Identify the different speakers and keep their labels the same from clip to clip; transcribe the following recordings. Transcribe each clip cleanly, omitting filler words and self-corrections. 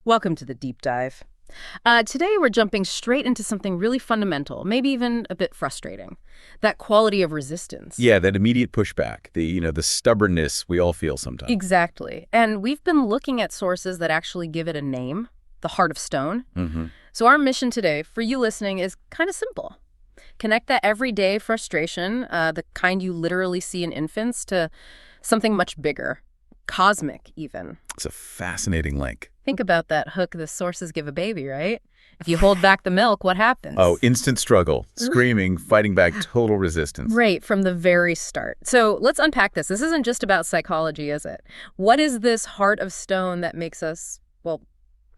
Speaker 1: Welcome to the deep dive. Today we're jumping straight into something really fundamental, maybe even a bit frustrating. That quality of resistance.
Speaker 2: Yeah, that immediate pushback, the stubbornness we all feel sometimes.
Speaker 1: Exactly. And we've been looking at sources that actually give it a name, the Heart of Stone. So our mission today, for you listening, is kind of simple. Connect that everyday frustration, the kind you literally see in infants, to something much bigger, cosmic even.
Speaker 2: It's a fascinating link.
Speaker 1: Think about that hook the sources give a baby, right? If you hold back the milk, what happens?
Speaker 2: Oh, instant struggle, screaming, fighting back, total resistance.
Speaker 1: Right, from the very start. So let's unpack this. This isn't just about psychology, is it? What is this heart of stone that makes us, well,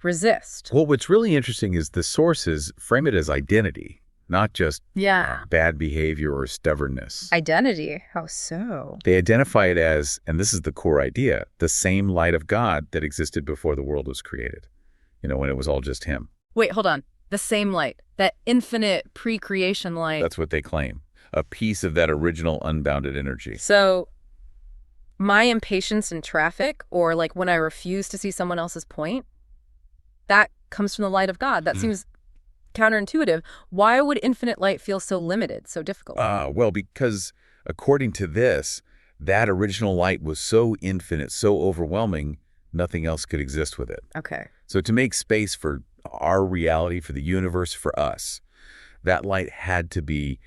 Speaker 1: resist?
Speaker 2: Well, what's really interesting is the sources frame it as identity, not just bad behavior or stubbornness.
Speaker 1: Identity? How so?
Speaker 2: They identify it as, and this is the core idea, the same light of God that existed before the world was created, when it was all just him.
Speaker 1: Wait, hold on. The same light, that infinite pre-creation light.
Speaker 2: That's what they claim, a piece of that original unbounded energy.
Speaker 1: So my impatience in traffic, or like when I refuse to see someone else's point, that comes from the light of God. That seems counterintuitive. Why would infinite light feel so limited, so difficult?
Speaker 2: Well, because according to this, that original light was so infinite, so overwhelming, nothing else could exist with it.
Speaker 1: Okay.
Speaker 2: So to make space for our reality, for the universe, for us, that light had to be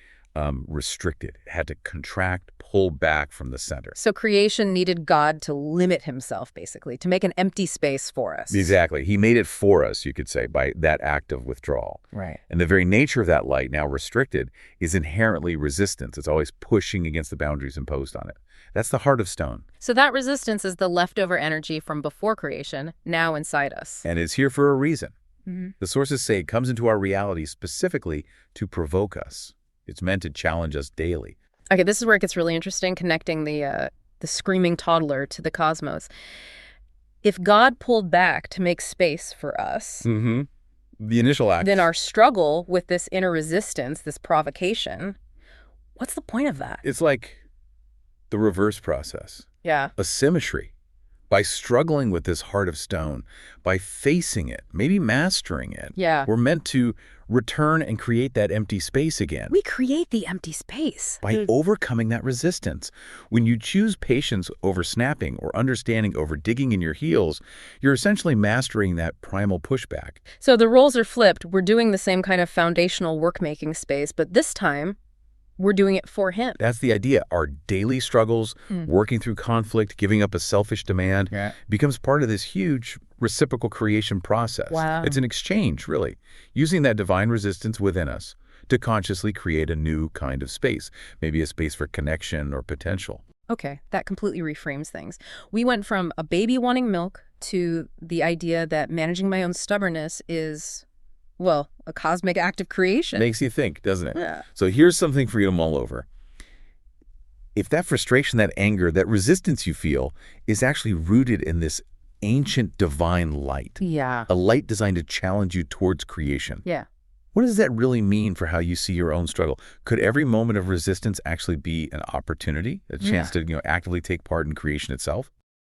Speaker 2: restricted. It had to contract, pull back from the center.
Speaker 1: So creation needed God to limit himself, basically, to make an empty space for us.
Speaker 2: Exactly. He made it for us, you could say, by that act of withdrawal.
Speaker 1: Right.
Speaker 2: And the very nature of that light, now restricted, is inherently resistance. It's always pushing against the boundaries imposed on it. That's the heart of stone.
Speaker 1: So that resistance is the leftover energy from before creation, now inside us.
Speaker 2: And it's here for a reason. The sources say it comes into our reality specifically to provoke us. It's meant to challenge us daily.
Speaker 1: Okay, this is where it gets really interesting, connecting the screaming toddler to the cosmos. If God pulled back to make space for us,
Speaker 2: The initial act.
Speaker 1: then our struggle with this inner resistance, this provocation, what's the point of that?
Speaker 2: It's like the reverse process.
Speaker 1: Yeah.
Speaker 2: A symmetry. By struggling with this heart of stone, by facing it, maybe mastering it,
Speaker 1: Yeah.
Speaker 2: we're meant to return and create that empty space again.
Speaker 1: We create the empty space.
Speaker 2: By overcoming that resistance. When you choose patience over snapping or understanding over digging in your heels, you're essentially mastering that primal pushback.
Speaker 1: So the roles are flipped. We're doing the same kind of foundational work-making space, but this time we're doing it for him.
Speaker 2: That's the idea. Our daily struggles, working through conflict, giving up a selfish demand, becomes part of this huge reciprocal creation process.
Speaker 1: Wow.
Speaker 2: It's an exchange, really, using that divine resistance within us to consciously create a new kind of space, maybe a space for connection or potential.
Speaker 1: Okay, that completely reframes things. We went from a baby wanting milk to the idea that managing my own stubbornness is, well, a cosmic act of creation.
Speaker 2: Makes you think, doesn't it?
Speaker 1: Yeah.
Speaker 2: So here's something for you to mull over. If that frustration, that anger, that resistance you feel is actually rooted in this ancient divine light,
Speaker 1: Yeah.
Speaker 2: a light designed to challenge you towards creation,
Speaker 1: Yeah.
Speaker 2: what does that really mean for how you see your own struggle? Could every moment of resistance actually be an opportunity, a chance to actively take part in creation itself?